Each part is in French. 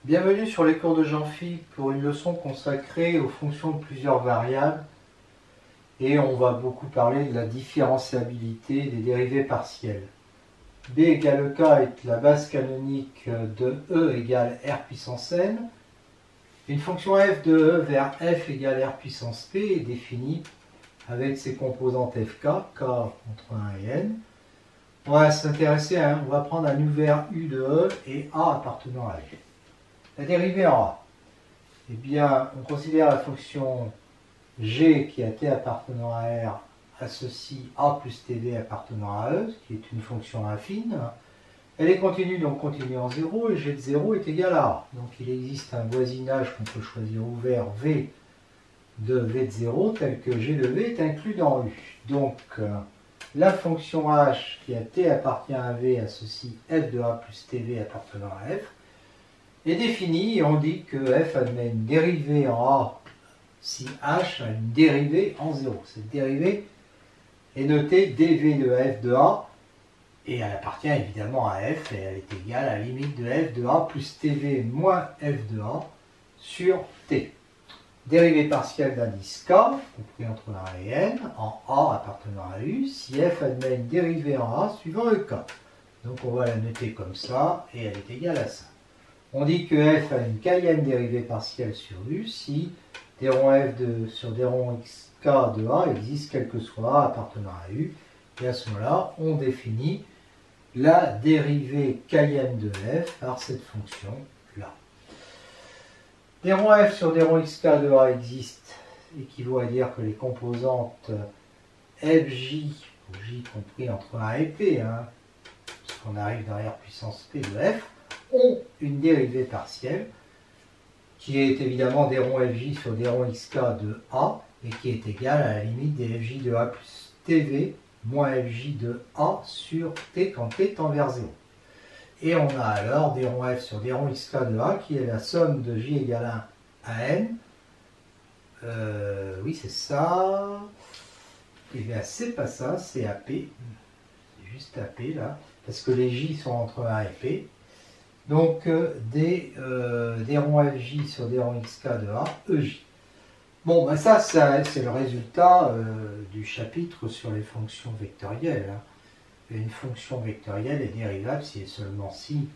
Bienvenue sur les cours de Jean-Philippe pour une leçon consacrée aux fonctions de plusieurs variables et on va beaucoup parler de la différenciabilité des dérivées partielles. B égale K est la base canonique de E égale R puissance n. Une fonction f de E vers f égale R puissance P est définie avec ses composantes fk, k entre 1 et n. On va s'intéresser on va prendre un ouvert U de E et A appartenant à U. La dérivée en A. Eh bien, on considère la fonction g qui a t appartenant à R associe A plus tv appartenant à E, ce qui est une fonction affine. Elle est continue, donc continue en 0, et g de 0 est égal à A. Donc il existe un voisinage qu'on peut choisir ouvert V de V de 0, tel que g de V est inclus dans U. Donc, la fonction h qui a t appartient à V associe f de A plus tv appartenant à f est définie et on dit que f admet une dérivée en A si h a une dérivée en 0. Cette dérivée est notée dv de f de A et elle appartient évidemment à f et elle est égale à la limite de f de A plus tv moins f de A sur t. Dérivée partielle d'indice k, compris entre 1 et n, en A appartenant à U, si f admet une dérivée en A suivant ek. Donc on va la noter comme ça et elle est égale à ça. On dit que f a une kème dérivée partielle sur U si d rond f sur d rond xk de A existe quel que soit A appartenant à U. Et à ce moment-là, on définit la dérivée kème de f par cette fonction-là. D rond f sur d rond xk de A existe, équivaut à dire que les composantes fj, j compris entre 1 et p, puisqu'on arrive dans R puissance p de f, ont une dérivée partielle qui est évidemment d rond fj sur d rond xk de A et qui est égale à la limite des fj de A plus tv moins fj de A sur t quand t tend vers 0. Et on a alors d rond f sur d rond xk de A qui est la somme de j égale 1 à n. Oui, c'est ça. Et bien, c'est pas ça, c'est AP. C'est juste AP là, parce que les j sont entre 1 et p. Donc, d rond fj sur d rond xk de A, ej. Bon, ben ça c'est le résultat du chapitre sur les fonctions vectorielles. Une fonction vectorielle est dérivable si et seulement si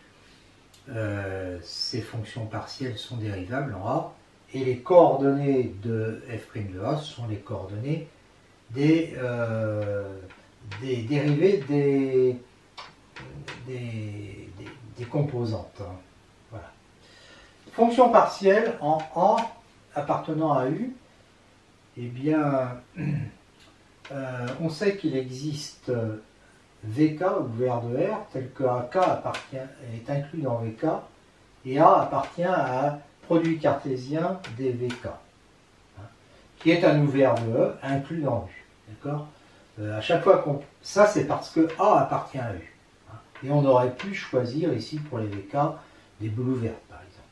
ces fonctions partielles sont dérivables en A, et les coordonnées de f' de A sont les coordonnées des dérivées des composantes. Voilà. Fonction partielle en A appartenant à U, eh bien, on sait qu'il existe VK ouvert de R, tel que AK est inclus dans VK, et A appartient à un produit cartésien des VK, qui est un ouvert de E inclus dans U. D'accord ? À chaque fois ça c'est parce que A appartient à U. Et on aurait pu choisir ici pour les VK des boules ouvertes par exemple,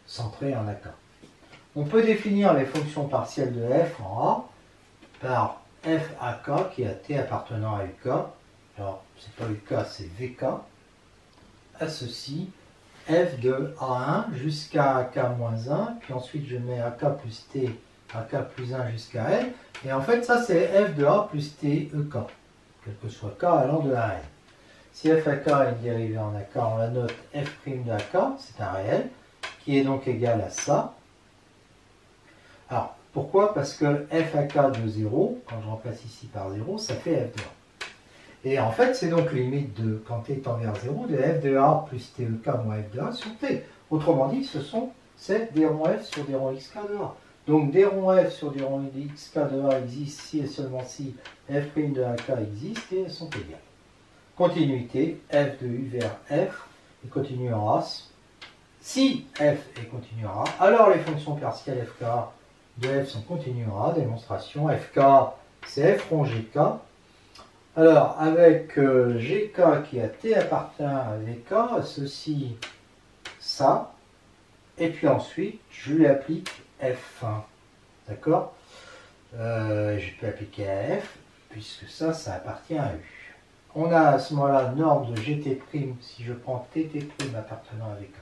centrées en AK. On peut définir les fonctions partielles de f en A par f AK qui a t appartenant à UK. Alors, c'est pas UK, c'est VK. Associe f de A1 jusqu'à AK-1, puis ensuite je mets AK plus T, AK plus 1 jusqu'à N. Et en fait, ça c'est f de A plus T EK, quel que soit K allant de 1 à N. Si f AK est une dérivée en AK, on la note f' de AK, c'est un réel, qui est donc égal à ça. Alors, pourquoi? Parce que f AK de 0, quand je remplace ici par 0, ça fait f de A. Et en fait, c'est donc limite de, quand t tend vers 0, de f de A plus TEK moins f de A sur t. Autrement dit, c'est d rond f sur d rond xk de A. Donc d rond f sur d rond xk de A existe si et seulement si f' de AK existe et elles sont égales. Continuité, f de U vers f est continue en A. Si f est continue en A, alors les fonctions partielles fk de f sont continues en A. Démonstration, fk c'est f rond gk. Alors, avec gk qui a t appartient à vk, ceci, ça, et puis ensuite, je lui applique f1. D'accord? Je peux appliquer à f, puisque ça appartient à U. On a à ce moment-là norme de gt', si je prends tt' appartenant à vk.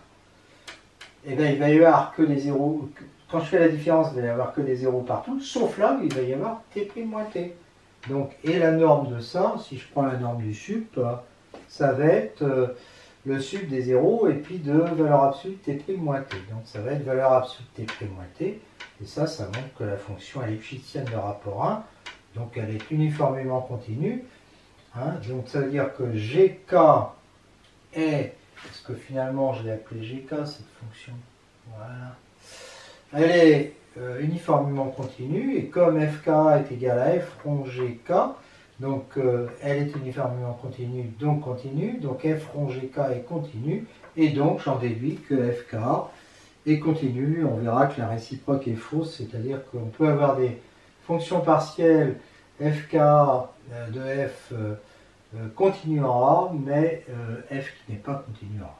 et bien il va y avoir que des zéros. Quand je fais la différence, il va y avoir que des zéros partout, sauf là où il va y avoir t' moins t. Donc, et la norme de ça, si je prends la norme du sup, ça va être le sup des zéros et puis de valeur absolue de t' moins t. Donc ça va être valeur absolue de t' moins t. Et ça montre que la fonction est lipschitzienne de rapport 1. Donc elle est uniformément continue. Hein. Donc ça veut dire que gk est, parce que finalement je l'ai appelée gk cette fonction, voilà. Elle est uniformément continue, et comme fk est égal à f rond gk, donc elle est uniformément continue, donc f rond gk est continue, et donc j'en déduis que fk est continue. On verra que la réciproque est fausse, c'est-à-dire qu'on peut avoir des fonctions partielles fk de f continue en A, mais f qui n'est pas continue en A.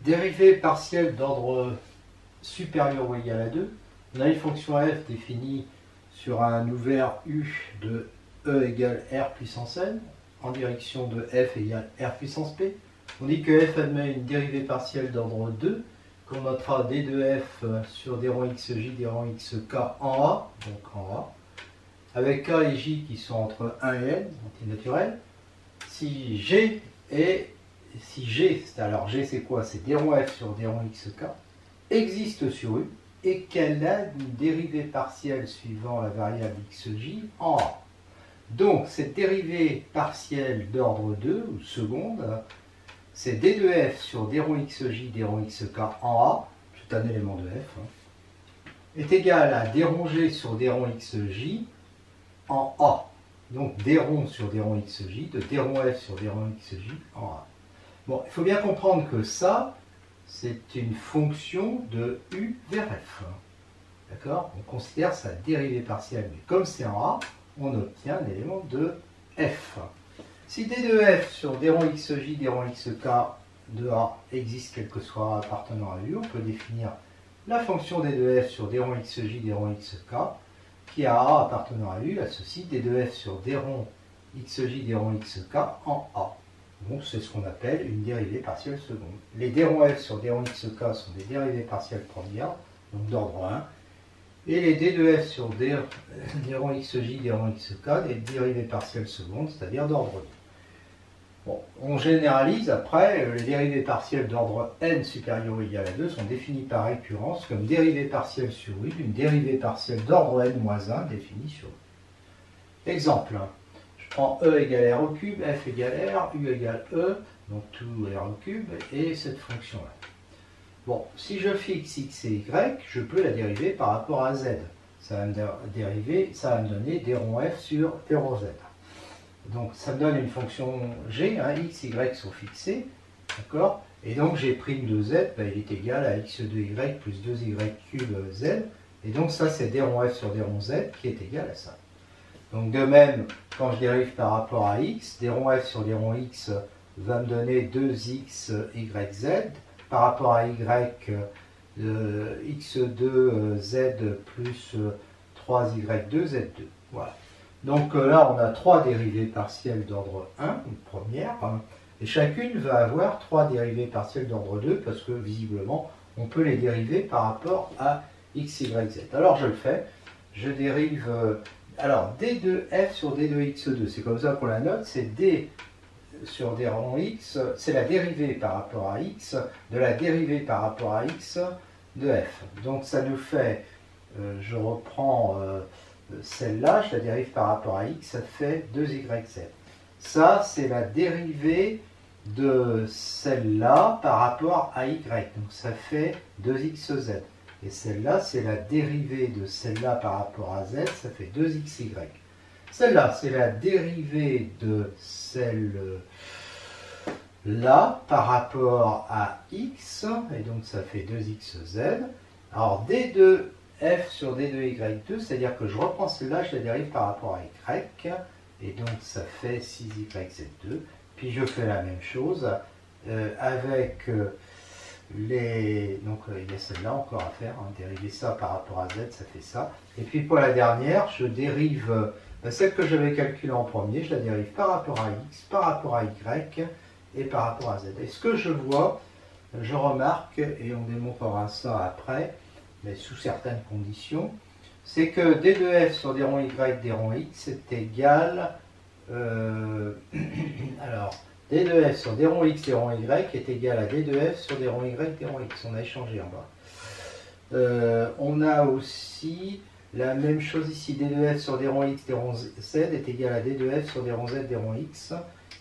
Dérivée partielle d'ordre supérieur ou égal à 2, on a une fonction f définie sur un ouvert u de e égale r puissance n, en direction de f égale r puissance p. On dit que f admet une dérivée partielle d'ordre 2, qu'on notera d de f sur d rond xj, d rond xk en A, donc en A, avec k et j qui sont entre 1 et n, antinaturels. Si g, alors g c'est quoi? C'est d rond f sur d rond xk, existe sur u, et qu'elle a une dérivée partielle suivant la variable xj en A. Donc cette dérivée partielle d'ordre 2, ou seconde, c'est d de f sur d rond xj, d rond xk en A, c'est un élément de f, est égal à d rond g sur d rond xj en A. Donc d rond sur d rond xj, de d rond f sur d rond xj en A. Bon, il faut bien comprendre que ça, c'est une fonction de u vers f. D'accord? On considère sa dérivée partielle, mais comme c'est en A, on obtient un élément de f. Si d de f sur d rond xj, d rond xk de A existe quel que soit A appartenant à U, on peut définir la fonction d de f sur d rond xj, d rond xk, qui a A appartenant à U, à ceci, d de f sur d rond xj, d rond xk en A. Donc c'est ce qu'on appelle une dérivée partielle seconde. Les d rond f sur d rond xk sont des dérivées partielles premières, donc d'ordre 1, et les d de f sur d rond xj, d rond xk, des dérivées partielles secondes, c'est-à-dire d'ordre 2. Bon, on généralise après, les dérivées partielles d'ordre n supérieur ou égal à 2 sont définies par récurrence comme dérivée partielle sur u d'une dérivée partielle d'ordre n-1 définie sur u. Exemple, je prends e égale r au cube, f égale r, u égale e, donc tout r au cube, et cette fonction-là. Bon, si je fixe x et y, je peux la dériver par rapport à z. Ça va me donner d rond f sur d rond z. Donc ça me donne une fonction g, hein, x, y sont fixés, d'accord? Et donc g' de z, ben, il est égal à x de y plus 2y cube z. Et donc ça c'est d rond f sur d rond z qui est égal à ça. Donc de même, quand je dérive par rapport à x, d rond f sur d rond x va me donner 2x, y, z. Par rapport à y, x2, z plus 3y2, z2. Voilà. Donc là, on a trois dérivées partielles d'ordre 1, une première, et chacune va avoir trois dérivées partielles d'ordre 2, parce que visiblement, on peut les dériver par rapport à x, y, z. Alors je le fais, je dérive, alors d de f sur d de x2, c'est comme ça qu'on la note, c'est d sur d rond x, c'est la dérivée par rapport à x, de la dérivée par rapport à x de f. Donc ça nous fait, je reprends celle-là, je la dérive par rapport à x, ça fait 2yz. Ça, c'est la dérivée de celle-là par rapport à y, donc ça fait 2xz. Et celle-là, c'est la dérivée de celle-là par rapport à z, ça fait 2xy. Celle-là, c'est la dérivée de celle-là par rapport à x, et donc ça fait 2xz. Alors, d de f sur d de y2, c'est-à-dire que je reprends celle-là, je la dérive par rapport à y, et donc ça fait 6yz2. Puis je fais la même chose avec les... Donc il y a celle-là encore à faire, hein, dériver ça par rapport à z, ça fait ça. Et puis pour la dernière, je dérive Celle que j'avais calculée en premier, je la dérive par rapport à x, par rapport à y et par rapport à z. Et ce que je vois, je remarque, et on démontrera ça après, mais sous certaines conditions, c'est que d de f sur d rond y, d rond x est égal... alors, d de f sur d rond x, d rond y est égal à d de f sur d rond y, d rond x. On a échangé en bas. On a aussi la même chose ici, d de f sur d rond x, d rond z est égal à d de f sur d rond z, d rond x.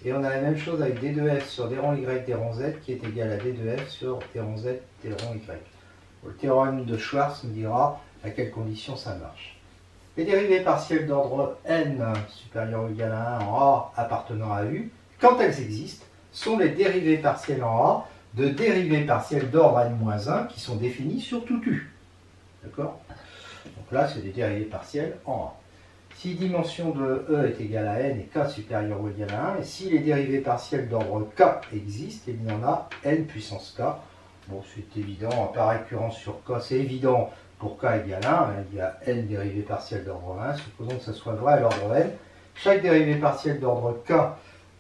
Et on a la même chose avec d de f sur d rond y, d rond z qui est égal à d de f sur d rond z, d rond y. Le théorème de Schwarz nous dira à quelles conditions ça marche. Les dérivées partielles d'ordre n supérieur ou égal à 1 en A appartenant à U, quand elles existent, sont les dérivées partielles en A de dérivées partielles d'ordre n-1 qui sont définies sur tout U. D'accord? Donc là, c'est des dérivées partielles en A. Si dimension de E est égale à n et k supérieur ou égal à 1, et si les dérivées partielles d'ordre k existent, il y en a n puissance k. Bon, c'est évident, par récurrence sur k, c'est évident pour k égale 1, il y a n dérivées partielles d'ordre 1, supposons que ce soit vrai à l'ordre n. Chaque dérivée partielle d'ordre k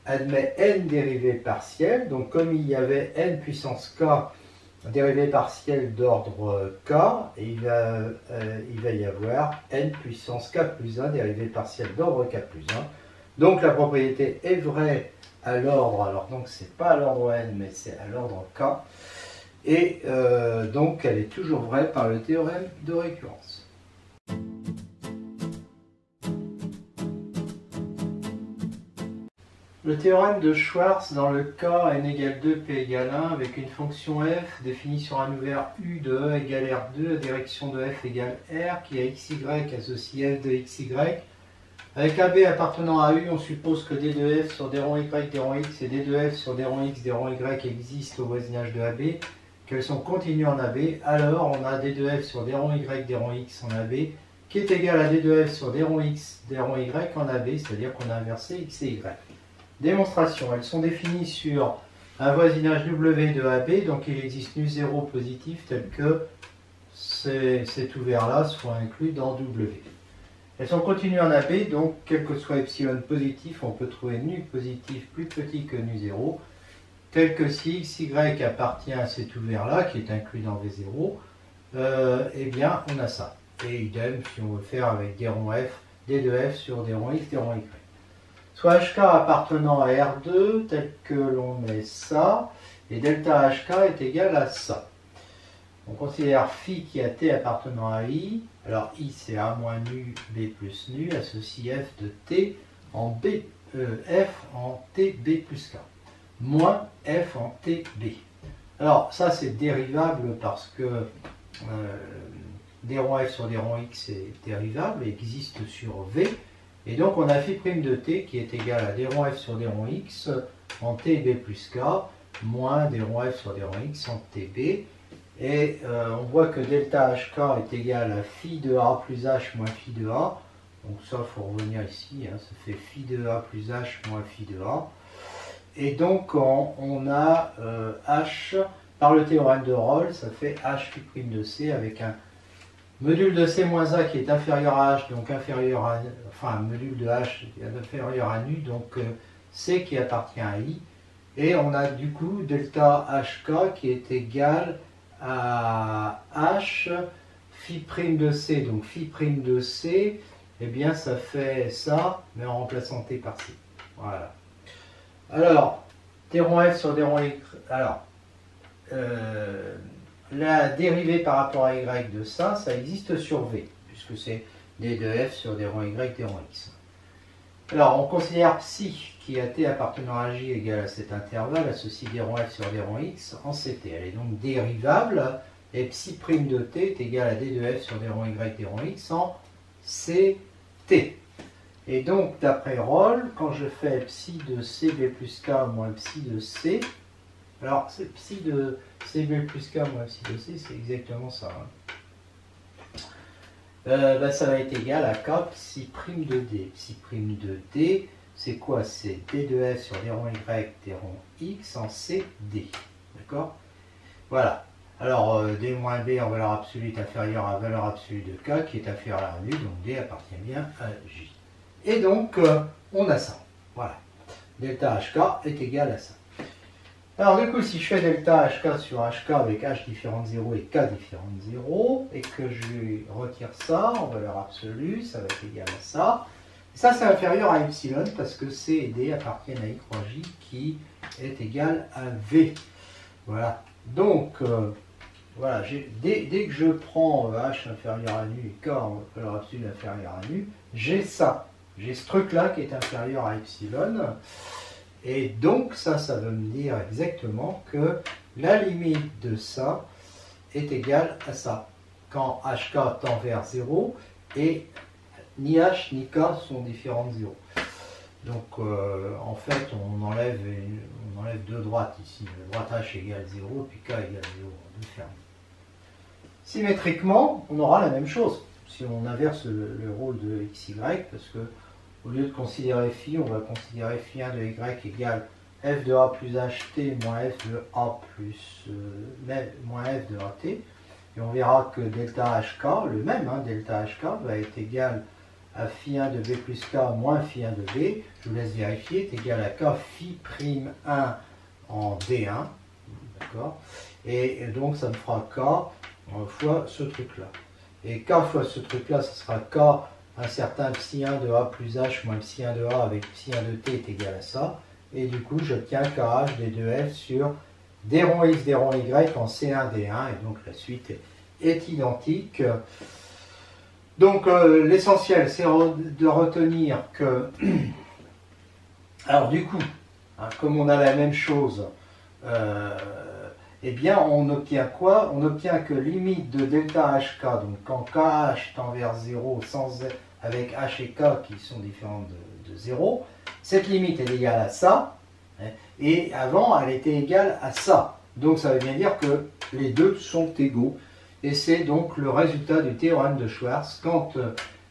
admet n dérivées partielles, donc comme il y avait n puissance k dérivées partielles d'ordre k, et il va y avoir n puissance k plus 1 dérivées partielles d'ordre k plus 1. Donc la propriété est vraie à l'ordre, alors donc c'est pas à l'ordre n, mais c'est à l'ordre k. Et donc elle est toujours vraie par le théorème de récurrence. Le théorème de Schwarz dans le cas n égale 2, p égale 1 avec une fonction f définie sur un ouvert u de e égale r2 à direction de f égale r qui a xy associe f de xy. Avec AB appartenant à u, on suppose que d de f sur d rond y, d rond x et d de f sur d rond x, d rond y existent au voisinage de AB, qu'elles sont continues en AB, alors on a d de f sur d rond y, d rond x en AB, qui est égal à d de f sur d rond x, d rond y en AB, c'est-à-dire qu'on a inversé x et y. Démonstration, elles sont définies sur un voisinage W de AB, donc il existe nu0 positif tel que cet ouvert-là soit inclus dans W. Elles sont continues en AB, donc quel que soit epsilon positif, on peut trouver nu positif plus petit que nu0, tel que si xy appartient à cet ouvert-là, qui est inclus dans V0, eh bien on a ça. Et idem si on veut faire avec d rond f, d de f sur d rond x, d rond y. Soit hk appartenant à R2, tel que l'on met ça, et delta hk est égal à ça. On considère phi qui a t appartenant à i, alors i c'est a moins nu, b plus nu, associe f de t en b, f en t b plus k, moins f en t b. Alors ça c'est dérivable parce que d rond f sur d rond x est dérivable et existe sur v. Et donc on a phi' de t qui est égal à d rond f sur d rond x en tb plus k moins d rond f sur d rond x en tb. Et on voit que delta hk est égal à phi de a plus h moins phi de a. Donc ça, il faut revenir ici, hein, ça fait phi de a plus h moins phi de a. Et donc on a h, par le théorème de Rolle, ça fait h phi' de c avec un module de c moins a qui est inférieur à h, donc inférieur à, enfin un module de h qui est inférieur à nu, donc c qui appartient à i. Et on a du coup delta hk qui est égal à h phi' de c. Donc phi' de c, eh bien ça fait ça, mais en remplaçant t par c. Voilà. Alors, d rond f sur d rond y, alors, la dérivée par rapport à y de ça, ça existe sur v, puisque c'est d de f sur d rond y, d rond x. Alors, on considère psi qui a t appartenant à j égale à cet intervalle, associe d rond f sur d rond x en ct. Elle est donc dérivable, et psi' de t est égal à d de f sur d rond y, d rond x en ct. Et donc, d'après Rolle, quand je fais psi de cb plus k moins psi de c, alors c'est psi de cb plus k moins psi de c, c'est exactement ça. Hein. Ça va être égal à k psi' de d. Psi' de d, c'est quoi? C'est d de f sur d rond y, d rond x en cd. D'accord? Voilà. Alors, d moins b en valeur absolue est inférieur à la valeur absolue de k qui est inférieure à nu, donc d appartient bien à j. Et donc, on a ça. Voilà. Delta HK est égal à ça. Alors du coup, si je fais delta HK sur HK avec H différent de 0 et K différent de 0, et que je retire ça en valeur absolue, ça va être égal à ça. Et ça, c'est inférieur à epsilon parce que C et D appartiennent à I croix J qui est égal à V. Voilà. Donc, voilà, dès que je prends H inférieur à nu et K en valeur absolue inférieure à nu, j'ai ça. J'ai ce truc-là qui est inférieur à epsilon. Et donc, ça veut me dire exactement que la limite de ça est égale à ça. Quand HK tend vers 0 et ni H ni K sont différents de 0. Donc, en fait, on enlève deux droites ici. La droite H égale 0, puis K égale 0. Deux fermés. Symétriquement, on aura la même chose. Si on inverse le rôle de XY, parce que au lieu de considérer phi, on va considérer phi1 de y égale f de a plus ht moins f de a plus moins f de at. Et on verra que delta hk, le même, hein, delta hk va être égal à phi1 de b plus k moins phi1 de b, je vous laisse vérifier, est égal à k phi prime 1 en d1. D'accord. Et donc ça me fera k fois ce truc-là. Et k fois ce truc-là, ce sera k un certain psi1 de a plus h moins psi1 de a avec psi1 de t est égal à ça. Et du coup, j'obtiens kh des 2f sur d rond x, d rond y en C1, D1. Et donc, la suite est identique. Donc, l'essentiel, c'est de retenir que... Alors, du coup, hein, comme on a la même chose, eh bien, on obtient quoi? On obtient que limite de delta hk, donc quand kh tend vers 0 avec h et k qui sont différentes de 0, cette limite est égale à ça, hein, et avant, elle était égale à ça. Donc, ça veut bien dire que les deux sont égaux. Et c'est donc le résultat du théorème de Schwarz quand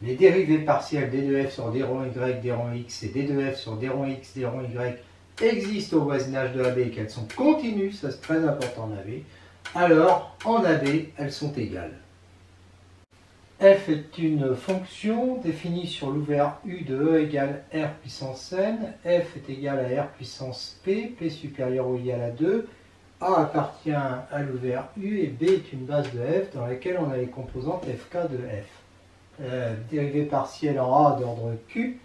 les dérivées partielles d de f sur d rond y, d rond x et d de f sur d rond x, d rond y existent au voisinage de AB et qu'elles sont continues, ça c'est très important en AB, alors en AB, elles sont égales. F est une fonction définie sur l'ouvert U de E égale R puissance n, F est égal à R puissance P, P supérieur ou égal à 2, A appartient à l'ouvert U et B est une base de F dans laquelle on a les composantes FK de F. Dérivée partielle en A d'ordre Q,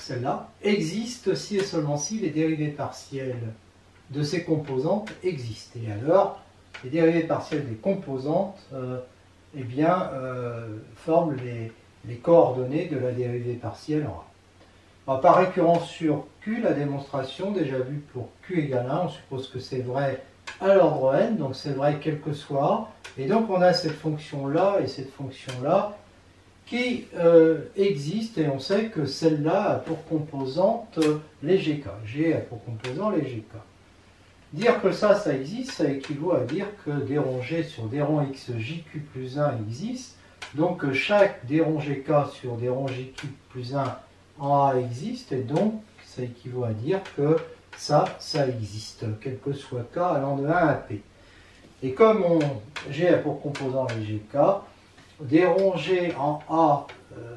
celle-là, existe si et seulement si les dérivées partielles de ces composantes existent. Et alors, les dérivées partielles des composantes eh bien, forment les coordonnées de la dérivée partielle en A. Alors, par récurrence sur Q, la démonstration, déjà vue pour Q égale 1, on suppose que c'est vrai à l'ordre n, donc c'est vrai quel que soit A. Et donc on a cette fonction-là et cette fonction-là qui existent, et on sait que celle-là a pour composante les GK. G a pour composant les GK. Dire que ça existe, ça équivaut à dire que d rond G sur d rond x JQ plus 1 existe. Donc chaque d rond GK sur d rond JQ plus 1 en A existe, et donc ça équivaut à dire que ça existe, quel que soit K allant de 1 à P. Et comme G a pour composant les GK, d rond G en A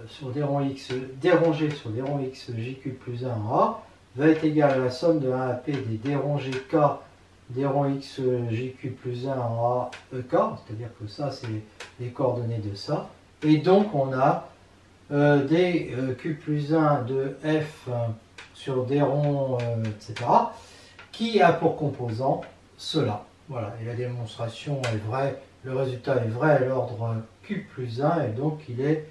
sur d rond X, d rond G sur d rond X JQ plus 1 en A va être égal à la somme de 1 à P des d rond GK d rond X JQ plus 1 en A EK, c'est-à-dire que ça c'est les coordonnées de ça. Et donc on a d Q plus 1 de F sur d rond, etc., qui a pour composant cela. Voilà, et la démonstration est vraie, le résultat est vrai à l'ordre Q plus 1, et donc il est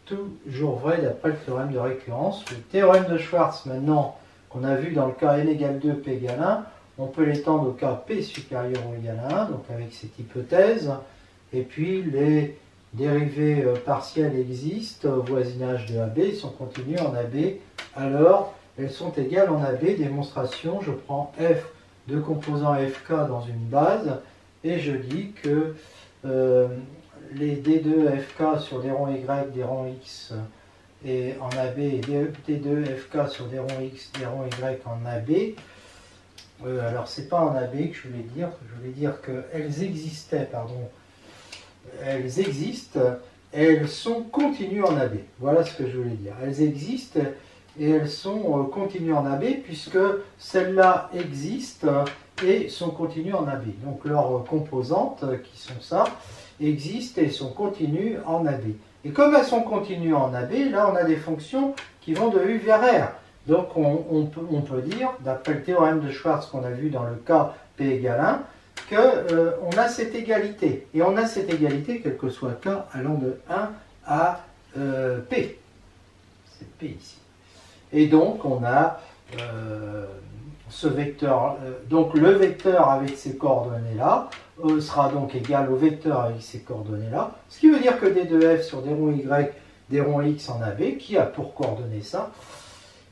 toujours vrai d'après le théorème de récurrence. Le théorème de Schwarz, maintenant, qu'on a vu dans le cas n égale 2, p égale 1, on peut l'étendre au cas p supérieur ou égal à 1, donc avec cette hypothèse, et puis les dérivées partielles existent au voisinage de AB, ils sont continues en AB, alors elles sont égales en AB. Démonstration, je prends F de composant FK dans une base, et je dis que les D2 FK sur d rond Y, d rond X et en AB, et D2 FK sur d rond X, d rond Y en AB, alors c'est pas en AB que je voulais dire qu'elles existaient, pardon, elles existent elles sont continues en AB. Voilà ce que je voulais dire. Elles existent et elles sont continues en AB puisque celles-là existent et sont continues en AB. Donc leurs composantes, qui sont ça, existent et sont continues en AB. Et comme elles sont continues en AB, là on a des fonctions qui vont de U vers R. Donc on peut dire, d'après le théorème de Schwartz qu'on a vu dans le cas P égale 1, qu'on a cette égalité. Et on a cette égalité, quel que soit K, allant de 1 à P. C'est P ici. Et donc on a ce vecteur, donc le vecteur avec ces coordonnées-là sera donc égal au vecteur avec ces coordonnées-là, ce qui veut dire que d de f sur d rond y, d rond x en AB, qui a pour coordonnées ça,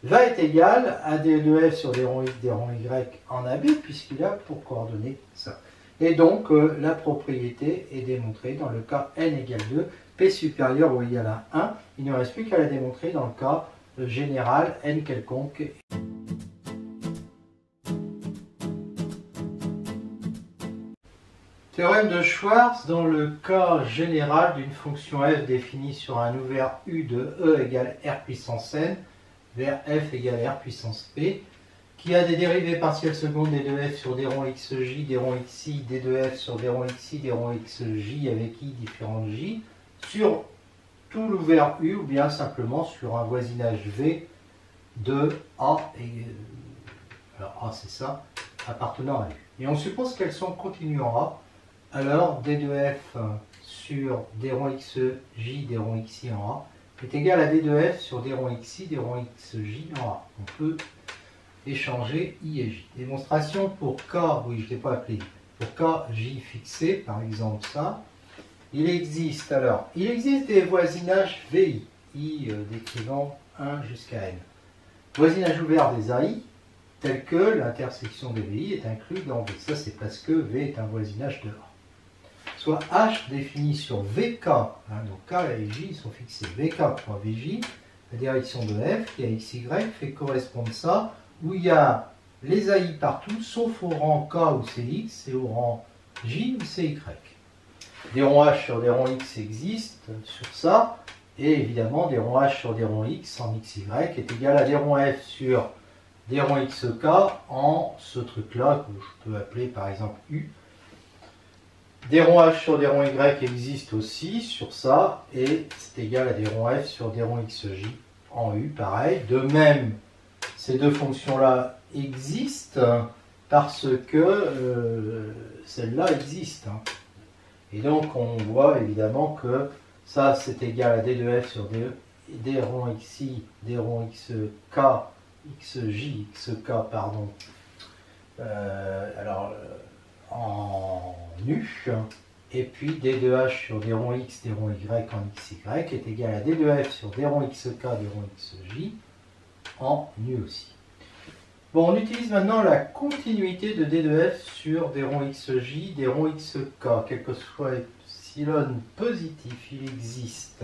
va être égal à d de f sur d rond x, d rond y en AB, puisqu'il a pour coordonnées ça. Et donc la propriété est démontrée dans le cas n égale 2, p supérieur ou égal à 1. Il ne reste plus qu'à la démontrer dans le cas général n quelconque. Théorème de Schwartz dans le cas général d'une fonction f définie sur un ouvert u de e égale r puissance n vers f égale r puissance p, qui a des dérivées partielles secondes d de f sur d rond xj, d rond xi, d de f sur d rond xi, d rond xj avec i différentes j, sur tout l'ouvert u ou bien simplement sur un voisinage v de a, alors a c'est ça, appartenant à u. Et on suppose qu'elles sont continues en a. Alors, d de f sur d rond xj, d rond xi en A est égal à d de f sur d rond xi, d rond xj en A. On peut échanger i et j. Démonstration pour k, oui je ne l'ai pas appelé, pour k, j fixé, par exemple ça. Il existe des voisinages VI, i décrivant 1 jusqu'à n. Voisinage ouvert des AI, tel que l'intersection des VI est inclus dans V. Ça c'est parce que V est un voisinage de A. Soit H défini sur VK, donc K et J sont fixés. VK.VJ, la direction de F qui a XY fait correspondre ça, où il y a les AI partout, sauf au rang K où c'est X et au rang J où c'est Y. Des ronds H sur des ronds X existent sur ça, et évidemment des ronds H sur des ronds X en XY est égal à des ronds F sur des ronds XK en ce truc-là, que je peux appeler par exemple U. Des ronds H sur des ronds Y existent aussi sur ça, et c'est égal à des ronds F sur des ronds XJ en U, pareil. De même, ces deux fonctions-là existent parce que celle-là existe. Et donc on voit évidemment que ça c'est égal à d de f sur d rond xi, d rond xk, xj, xk, pardon, en U, et puis d de h sur d rond x, d rond y en xy est égal à d de f sur d rond xk, d rond xj en U aussi. Bon, on utilise maintenant la continuité de d de f sur d rond xj, d rond xk. Quel que soit epsilon positif, il existe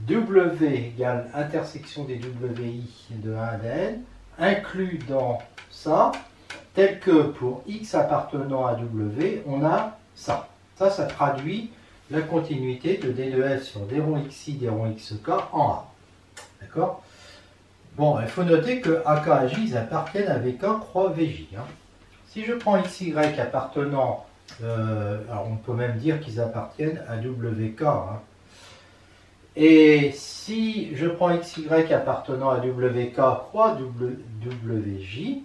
w égale intersection des wi de 1 à n, inclus dans ça, tel que pour x appartenant à w, on a ça. Ça traduit la continuité de d de f sur d rond xi, d rond xk en A. D'accord ? Bon, il faut noter que AK et J, ils appartiennent à VK croix VJ. Si je prends XY appartenant, alors on peut même dire qu'ils appartiennent à WK. Et si je prends XY appartenant à WK croix WJ,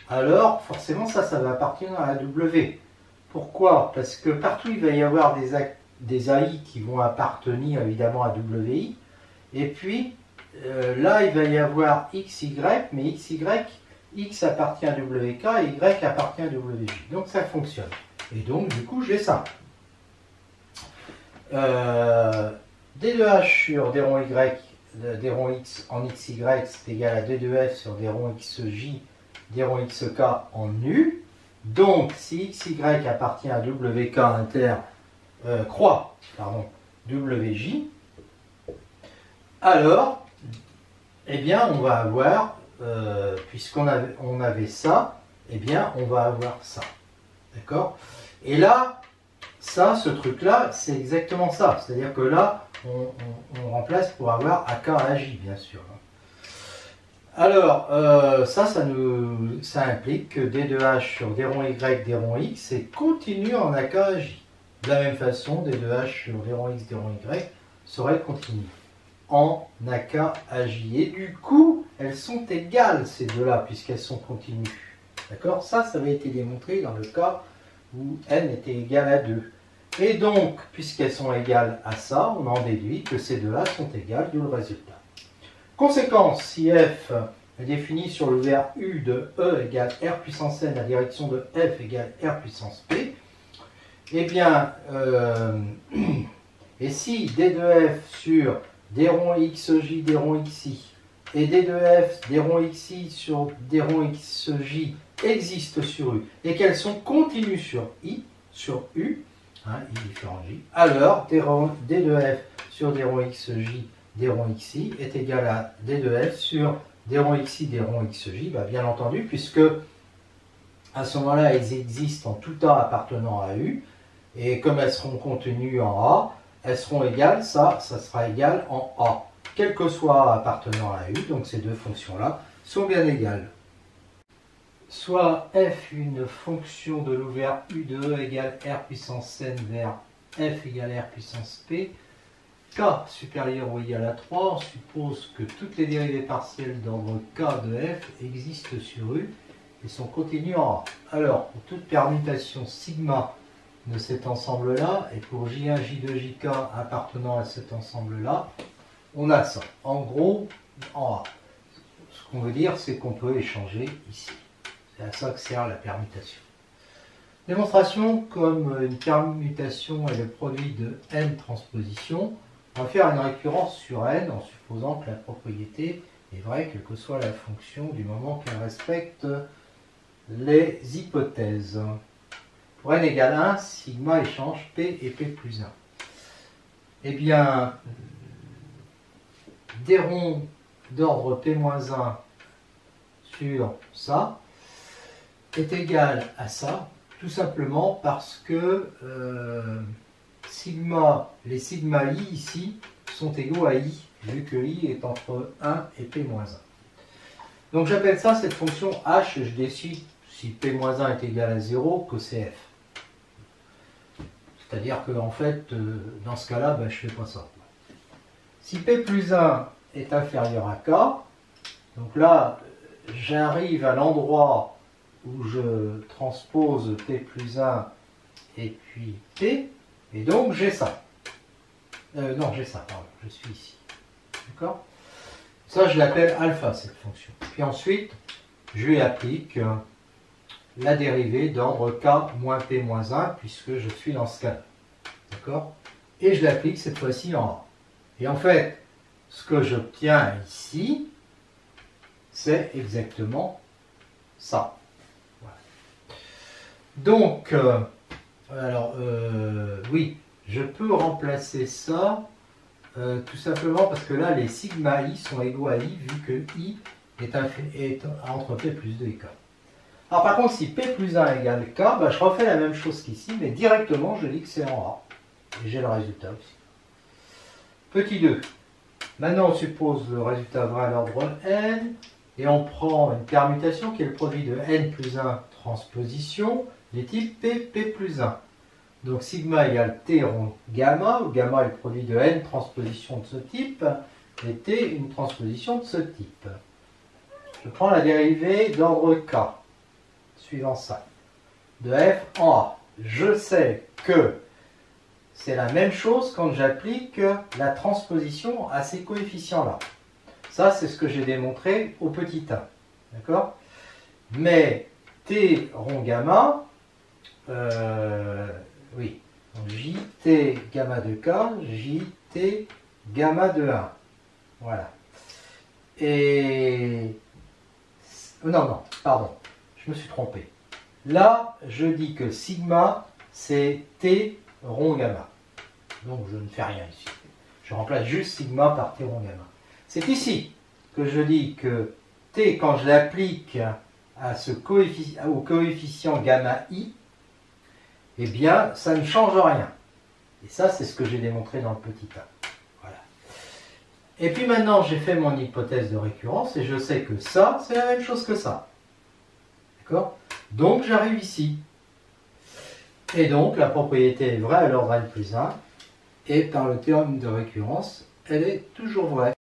alors forcément ça va appartenir à W. Pourquoi? Parce que partout il va y avoir des AI qui vont appartenir évidemment à WI. Et puis, là, il va y avoir XY, mais XY, X appartient à WK et Y appartient à WJ. Donc ça fonctionne. Et donc, du coup, j'ai ça. D de H sur D rond Y, D rond X en XY, c'est égal à D de F sur D rond XJ, D rond XK en U. Donc, si XY appartient à WK inter, croix, pardon, WJ, alors, eh bien, on va avoir, puisqu'on avait ça, eh bien, on va avoir ça. D'accord? Et là, Ça, ce truc-là, c'est exactement ça. C'est-à-dire que là, on remplace pour avoir AKAJ, bien sûr. Alors, ça implique que D de H sur D rond Y, D rond X est continu en AKAJ. De la même façon, D de H sur D rond X, D rond Y serait continu en AKAJ. Et du coup, elles sont égales, ces deux-là, puisqu'elles sont continues. D'accord? Ça avait été démontré dans le cas où n était égal à 2. Et donc, puisqu'elles sont égales à ça, on en déduit que ces deux-là sont égales, d'où le résultat. Conséquence, si f est défini sur le vers u de E égale R puissance n, la direction de f égale R puissance p, eh bien, et si d de f sur d rond xj, d rond xi, et d de f, d rond xi sur d rond xj existent sur u, et qu'elles sont continues sur i, sur u, hein, i différent j, alors d de f sur d rond xj, d rond xi est égal à d de f sur d rond xi, d rond xj, bah, bien entendu, puisque à ce moment-là, elles existent en tout temps appartenant à u, et comme elles seront contenues en A, elles seront égales, ça sera égal en A, quel que soit appartenant à u, donc ces deux fonctions-là sont bien égales. Soit f une fonction de l'ouvert u de E égale R puissance n vers f égale R puissance p, k supérieur ou égal à 3, on suppose que toutes les dérivées partielles d'ordre k de f existent sur u et sont continues en A. Alors, pour toute permutation sigma de cet ensemble-là, et pour J1, J2, Jk appartenant à cet ensemble-là, on a ça. En gros, en A. Ce qu'on veut dire, c'est qu'on peut échanger ici. C'est à ça que sert la permutation. Démonstration, comme une permutation est le produit de n transpositions, on va faire une récurrence sur n en supposant que la propriété est vraie, quelle que soit la fonction, du moment qu'elle respecte les hypothèses. Pour n égale 1, sigma échange p et p plus 1. Eh bien, des ronds d'ordre p-1 sur ça est égal à ça, tout simplement parce que les sigma i ici sont égaux à i, vu que i est entre 1 et p-1. Donc j'appelle ça cette fonction h, je décide si p-1 est égal à 0, que c'est f. C'est-à-dire que en fait, dans ce cas-là, ben, je ne fais pas ça. Si p plus 1 est inférieur à k, donc là, j'arrive à l'endroit où je transpose p plus 1 et puis p, et donc j'ai ça. Non, j'ai ça, pardon, je suis ici. D'accord? Ça, je l'appelle alpha, cette fonction. Puis ensuite, je lui applique la dérivée d'ordre k moins p moins 1, puisque je suis dans ce cas-là. D'accord? Et je l'applique cette fois-ci en A. Et en fait, ce que j'obtiens ici, c'est exactement ça. Voilà. Donc, oui, je peux remplacer ça tout simplement parce que là, les sigma i sont égaux à i, vu que i est entre p plus 2 et k. Alors par contre, si p plus 1 égale k, bah, je refais la même chose qu'ici, mais directement, je dis que c'est en A. Et j'ai le résultat aussi. Petit 2. Maintenant, on suppose le résultat vrai à l'ordre n, et on prend une permutation qui est le produit de n plus 1 transposition, des types p, p plus 1. Donc sigma égale t rond gamma, où gamma est le produit de n transposition de ce type, et t une transposition de ce type. Je prends la dérivée d'ordre k, suivant ça, de f en A. Je sais que c'est la même chose quand j'applique la transposition à ces coefficients-là. Ça, c'est ce que j'ai démontré au petit 1. D'accord? Mais t rond gamma, oui, donc jt gamma de k, jt gamma de 1. Voilà. Et... Non, pardon, je me suis trompé. Là, je dis que sigma, c'est t rond gamma. Donc, je ne fais rien ici. Je remplace juste sigma par t rond gamma. C'est ici que je dis que t, quand je l'applique à au coefficient gamma i, eh bien, ça ne change rien. Et ça, c'est ce que j'ai démontré dans le petit 1. Voilà. Et puis maintenant, j'ai fait mon hypothèse de récurrence et je sais que ça, c'est la même chose que ça. D'accord? Donc, j'arrive ici. Et donc, la propriété est vraie à l'ordre n plus 1. Et par le théorème de récurrence, elle est toujours vraie.